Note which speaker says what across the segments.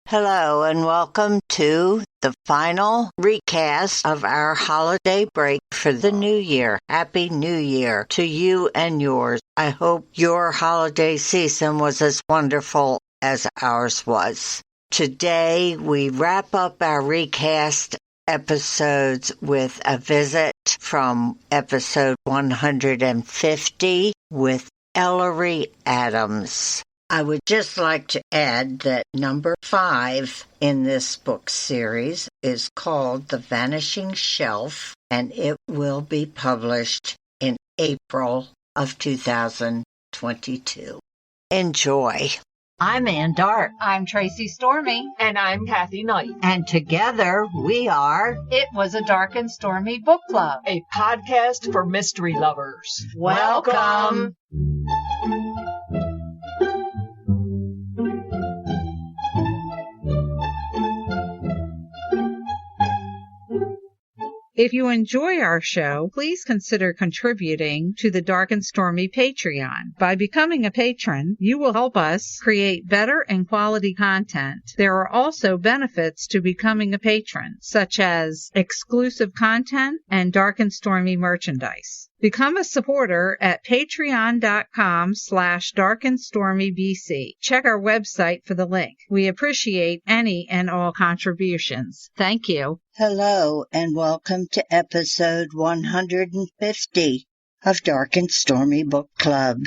Speaker 1: Hello and welcome to the final recast of our holiday break for the new year. Happy New Year to you and yours. I hope your holiday season was as wonderful as ours was. Today we wrap up our recast episodes with a visit from episode 150 with Ellery Adams. I would just like to add that number 5 in this book series is called The Vanishing Shelf, and it will be published in April of 2022. Enjoy.
Speaker 2: I'm Ann Dart.
Speaker 3: I'm Tracy Stormy.
Speaker 4: And I'm Kathy Knight.
Speaker 2: And together we are
Speaker 3: It Was a Dark and Stormy Book Club,
Speaker 4: a podcast for mystery lovers.
Speaker 3: Welcome.
Speaker 5: If you enjoy our show, please consider contributing to the Dark and Stormy Patreon. By becoming a patron, you will help us create better and quality content. There are also benefits to becoming a patron, such as exclusive content and Dark and Stormy merchandise. Become a supporter at patreon.com/darkandstormybc. Check our website for the link. We appreciate any and all contributions. Thank you.
Speaker 1: Hello and welcome to episode 150 of Dark and Stormy Book Club.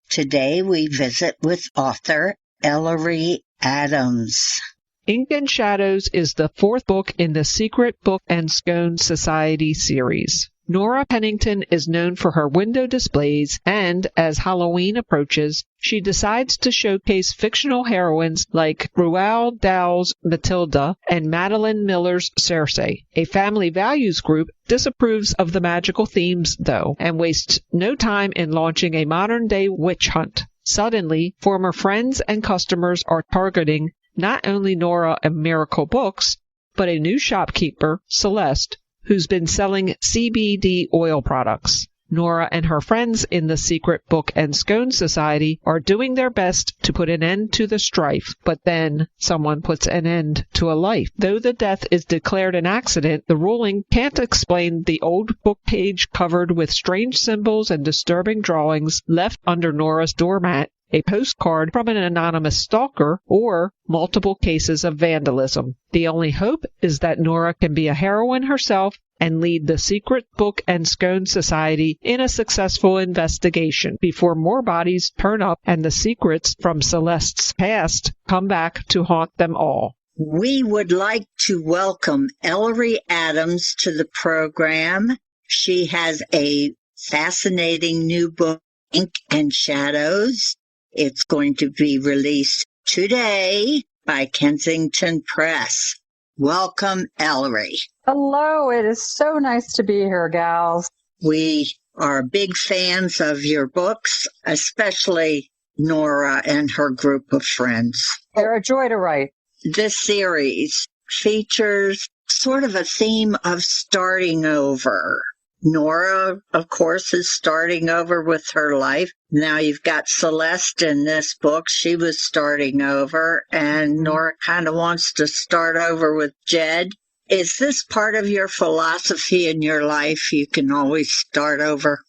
Speaker 1: Today we visit with author Ellery Adams.
Speaker 6: Ink and Shadows is the 4th book in the Secret Book and Scone Society series. Nora Pennington is known for her window displays, and as Halloween approaches, she decides to showcase fictional heroines like Roald Dahl's Matilda and Madeline Miller's Circe. A family values group disapproves of the magical themes, though, and wastes no time in launching a modern-day witch hunt. Suddenly, former friends and customers are targeting not only Nora and Miracle Books, but a new shopkeeper, Celeste, who's been selling CBD oil products. Nora and her friends in the Secret Book and Scone Society are doing their best to put an end to the strife, but then someone puts an end to a life. Though the death is declared an accident, the ruling can't explain the old book page covered with strange symbols and disturbing drawings left under Nora's doormat, a postcard from an anonymous stalker, or multiple cases of vandalism. The only hope is that Nora can be a heroine herself and lead the Secret Book and Scone Society in a successful investigation before more bodies turn up and the secrets from Celeste's past come back to haunt them all.
Speaker 1: We would like to welcome Ellery Adams to the program. She has a fascinating new book, Ink and Shadows. It's going to be released today by Kensington Press. Welcome, Ellery.
Speaker 7: Hello, it is so nice to be here, gals.
Speaker 1: We are big fans of your books, especially Nora and her group of friends.
Speaker 7: They're a joy to write.
Speaker 1: This series features sort of a theme of starting over. Nora, of course, is starting over with her life. Now you've got Celeste in this book. She was starting over, and Nora kind of wants to start over with Jed. Is this part of your philosophy in your life? You can always start over?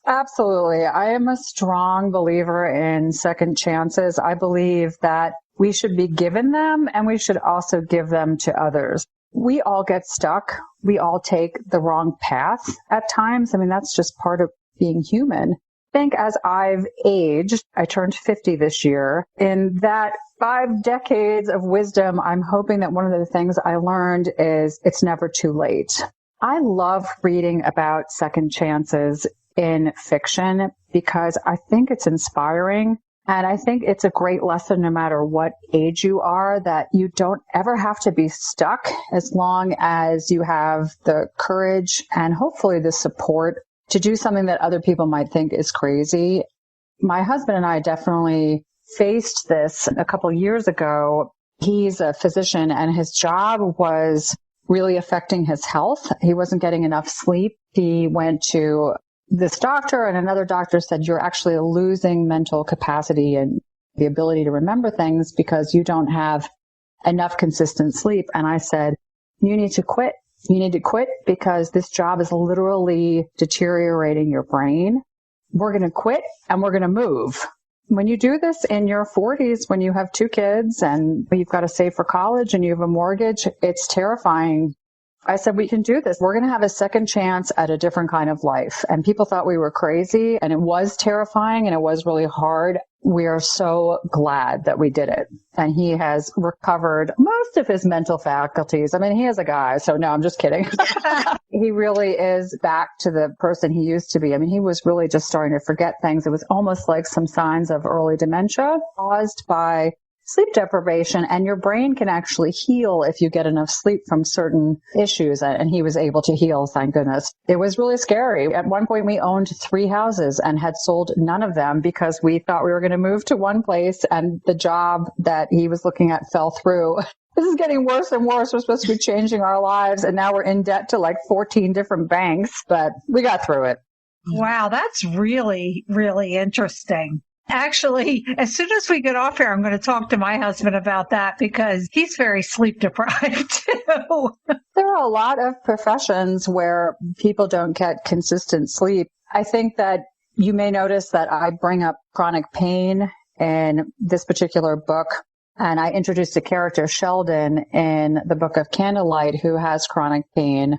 Speaker 7: Absolutely. I am a strong believer in second chances. I believe that we should be given them, and we should also give them to others. We all get stuck. We all take the wrong path at times. I mean, that's just part of being human. I think as I've aged, I turned 50 this year. In that 5 decades of wisdom, I'm hoping that one of the things I learned is it's never too late. I love reading about second chances in fiction because I think it's inspiring. And I think it's a great lesson no matter what age you are, that you don't ever have to be stuck as long as you have the courage and hopefully the support to do something that other people might think is crazy. My husband and I definitely faced this a couple years ago. He's a physician and his job was really affecting his health. He wasn't getting enough sleep. He went to this doctor, and another doctor said, you're actually losing mental capacity and the ability to remember things because you don't have enough consistent sleep. And I said, you need to quit. You need to quit because this job is literally deteriorating your brain. We're going to quit and we're going to move. When you do this in your 40s, when you have 2 kids and you've got to save for college and you have a mortgage, it's terrifying. I said, we can do this. We're going to have a second chance at a different kind of life. And people thought we were crazy, and it was terrifying and it was really hard. We are so glad that we did it. And he has recovered most of his mental faculties. I mean, he is a guy, so no, I'm just kidding. He really is back to the person he used to be. I mean, he was really just starting to forget things. It was almost like some signs of early dementia caused by sleep deprivation, and your brain can actually heal if you get enough sleep from certain issues. And he was able to heal, thank goodness. It was really scary. At one point, we owned 3 houses and had sold none of them because we thought we were going to move to one place, and the job that he was looking at fell through. This is getting worse and worse. We're supposed to be changing our lives, and now we're in debt to like 14 different banks, but we got through it.
Speaker 5: Wow, that's really, really interesting. Actually, as soon as we get off here, I'm going to talk to my husband about that because he's very sleep deprived too.
Speaker 7: There are a lot of professions where people don't get consistent sleep. I think that you may notice that I bring up chronic pain in this particular book. And I introduced a character, Sheldon, in the book of Candlelight, who has chronic pain.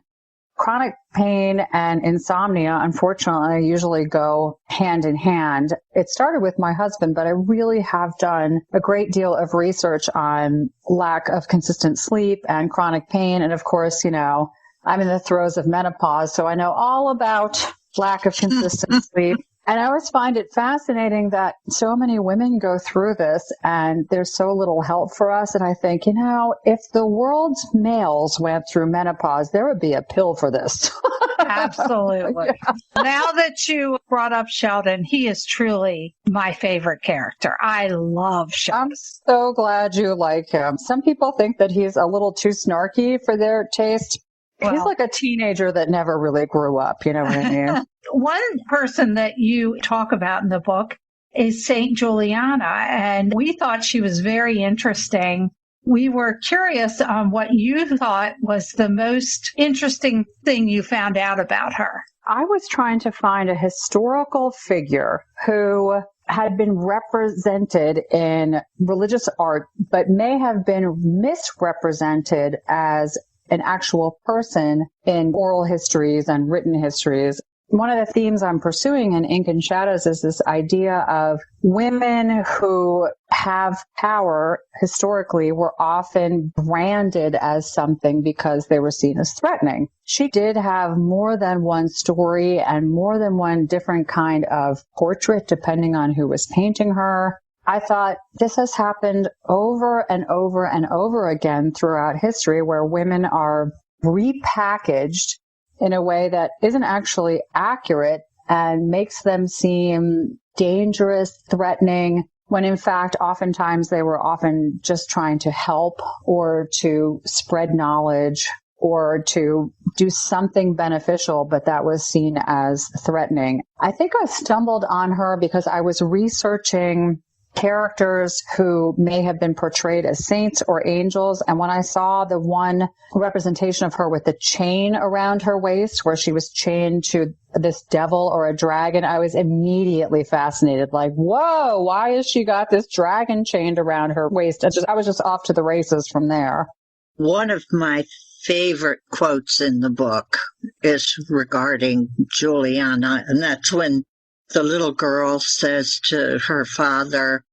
Speaker 7: Chronic pain and insomnia, unfortunately, usually go hand in hand. It started with my husband, but I really have done a great deal of research on lack of consistent sleep and chronic pain. And of course, you know, I'm in the throes of menopause, so I know all about lack of consistent sleep. And I always find it fascinating that so many women go through this and there's so little help for us. And I think, you know, if the world's males went through menopause, there would be a pill for this.
Speaker 5: Absolutely. Yeah. Now that you brought up Sheldon, he is truly my favorite character. I love Sheldon.
Speaker 7: I'm so glad you like him. Some people think that he's a little too snarky for their taste. Well, he's like a teenager that never really grew up, you know what I mean?
Speaker 5: One person that you talk about in the book is Saint Juliana, and we thought she was very interesting. We were curious on what you thought was the most interesting thing you found out about her.
Speaker 7: I was trying to find a historical figure who had been represented in religious art, but may have been misrepresented as an actual person in oral histories and written histories. One of the themes I'm pursuing in Ink and Shadows is this idea of women who have power historically were often branded as something because they were seen as threatening. She did have more than one story and more than one different kind of portrait depending on who was painting her. I thought this has happened over and over and over again throughout history where women are repackaged in a way that isn't actually accurate and makes them seem dangerous, threatening, when in fact, oftentimes they were often just trying to help or to spread knowledge or to do something beneficial, but that was seen as threatening. I think I stumbled on her because I was researching characters who may have been portrayed as saints or angels. And when I saw the one representation of her with the chain around her waist, where she was chained to this devil or a dragon, I was immediately fascinated. Like, whoa, why has she got this dragon chained around her waist? I was just off to the races from there.
Speaker 1: One of my favorite quotes in the book is regarding Juliana, and that's when the little girl says to her father,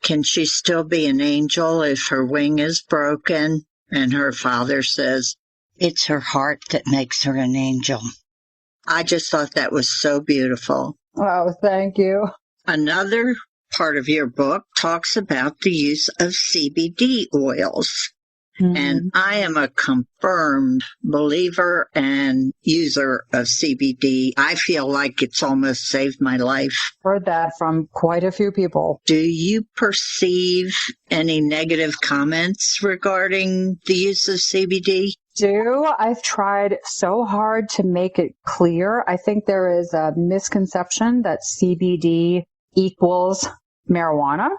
Speaker 1: can she still be an angel if her wing is broken? And her father says, it's her heart that makes her an angel. I just thought that was so beautiful.
Speaker 7: Oh, thank you.
Speaker 1: Another part of your book talks about the use of CBD oils. And I am a confirmed believer and user of CBD. I feel like it's almost saved my life.
Speaker 7: Heard that from quite a few people.
Speaker 1: Do you perceive any negative comments regarding the use of CBD?
Speaker 7: I've tried so hard to make it clear. I think there is a misconception that CBD equals marijuana.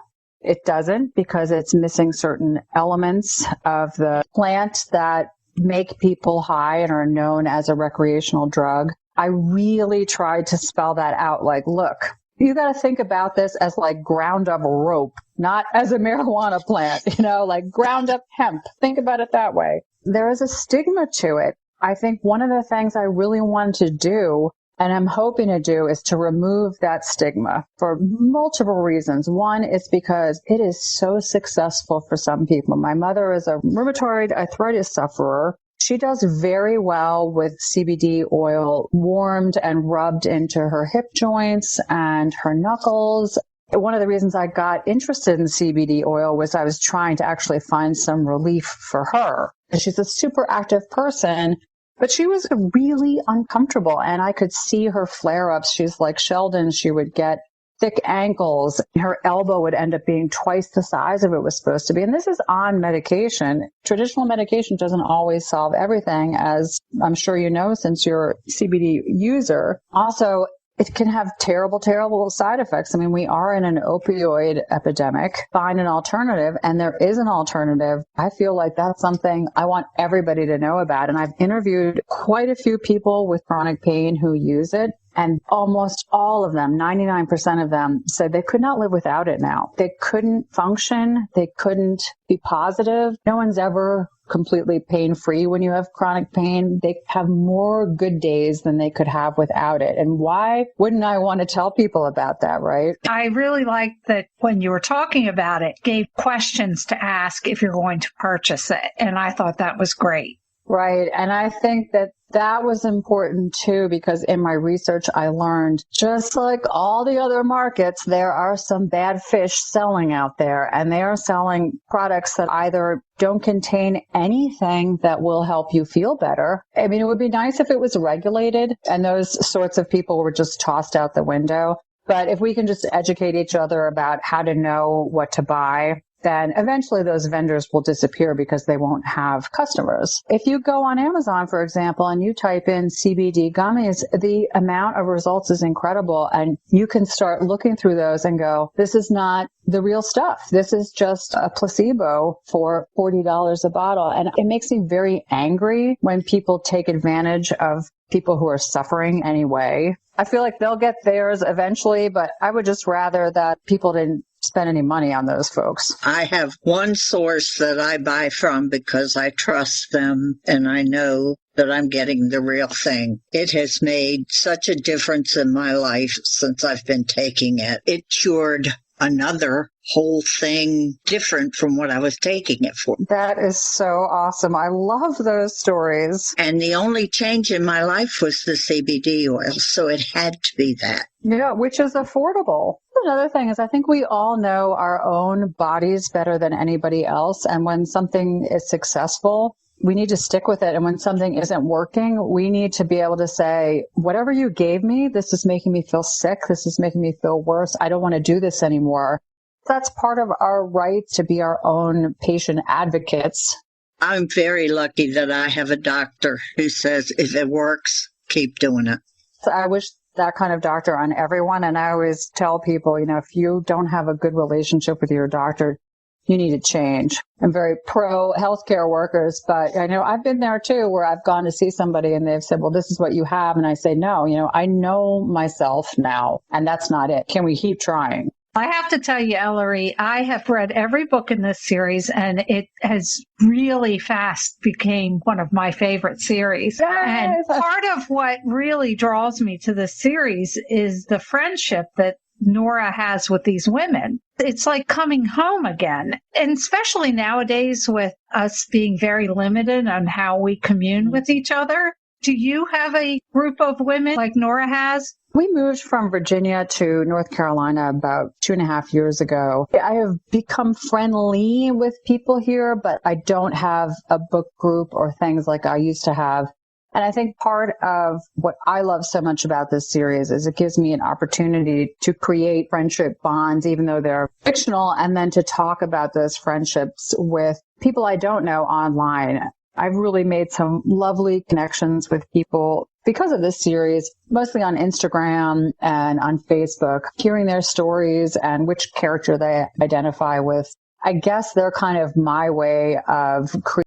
Speaker 7: It doesn't, because it's missing certain elements of the plant that make people high and are known as a recreational drug. I really tried to spell that out. Like, look, you got to think about this as like ground up rope, not as a marijuana plant, like ground up hemp. Think about it that way. There is a stigma to it. I think one of the things I really wanted to do, and I'm hoping to do, is to remove that stigma for multiple reasons. One is because it is so successful for some people. My mother is a rheumatoid arthritis sufferer. She does very well with CBD oil warmed and rubbed into her hip joints and her knuckles. One of the reasons I got interested in CBD oil was I was trying to actually find some relief for her. She's a super active person, but she was really uncomfortable, and I could see her flare-ups. She's like Sheldon. She would get thick ankles. Her elbow would end up being twice the size of it was supposed to be. And this is on medication. Traditional medication doesn't always solve everything, as I'm sure you know, since you're a CBD user. Also, it can have terrible, terrible side effects. I mean, we are in an opioid epidemic. Find an alternative, and there is an alternative. I feel like that's something I want everybody to know about. And I've interviewed quite a few people with chronic pain who use it. And almost all of them, 99% of them, said they could not live without it now. They couldn't function. They couldn't be positive. No one's ever completely pain-free when you have chronic pain. They have more good days than they could have without it. And why wouldn't I want to tell people about that, right?
Speaker 5: I really liked that when you were talking about it, gave questions to ask if you're going to purchase it. And I thought that was great.
Speaker 7: Right. And I think that was important too, because in my research, I learned just like all the other markets, there are some bad fish selling out there, and they are selling products that either don't contain anything that will help you feel better. I mean, it would be nice if it was regulated and those sorts of people were just tossed out the window. But if we can just educate each other about how to know what to buy, then eventually those vendors will disappear because they won't have customers. If you go on Amazon, for example, and you type in CBD gummies, the amount of results is incredible. And you can start looking through those and go, this is not the real stuff. This is just a placebo for $40 a bottle. And it makes me very angry when people take advantage of people who are suffering anyway. I feel like they'll get theirs eventually, but I would just rather that people didn't spend any money on those folks.
Speaker 1: I have one source that I buy from because I trust them and I know that I'm getting the real thing. It has made such a difference in my life since I've been taking it. It cured another whole thing different from what I was taking it for.
Speaker 7: That is so awesome. I love those stories.
Speaker 1: And the only change in my life was the CBD oil, so it had to be that.
Speaker 7: Yeah, which is affordable. Another thing is I think we all know our own bodies better than anybody else. And when something is successful, we need to stick with it. And when something isn't working, we need to be able to say, whatever you gave me, this is making me feel sick. This is making me feel worse. I don't want to do this anymore. That's part of our right to be our own patient advocates.
Speaker 1: I'm very lucky that I have a doctor who says, if it works, keep doing it.
Speaker 7: So I wish that kind of doctor on everyone. And I always tell people, if you don't have a good relationship with your doctor, you need to change. I'm very pro healthcare workers, but I know I've been there too, where I've gone to see somebody and they've said, well, this is what you have. And I say, no, I know myself now, and that's not it. Can we keep trying?
Speaker 5: I have to tell you, Ellery, I have read every book in this series, and it has really fast became one of my favorite series.
Speaker 7: Yes.
Speaker 5: And part of what really draws me to this series is the friendship that Nora has with these women. It's like coming home again. And especially nowadays with us being very limited on how we commune with each other. Do you have a group of women like Nora has?
Speaker 7: We moved from Virginia to North Carolina about 2.5 years ago. I have become friendly with people here, but I don't have a book group or things like I used to have. And I think part of what I love so much about this series is it gives me an opportunity to create friendship bonds, even though they're fictional, and then to talk about those friendships with people I don't know online. I've really made some lovely connections with people because of this series, mostly on Instagram and on Facebook, hearing their stories and which character they identify with. I guess they're kind of my way of creating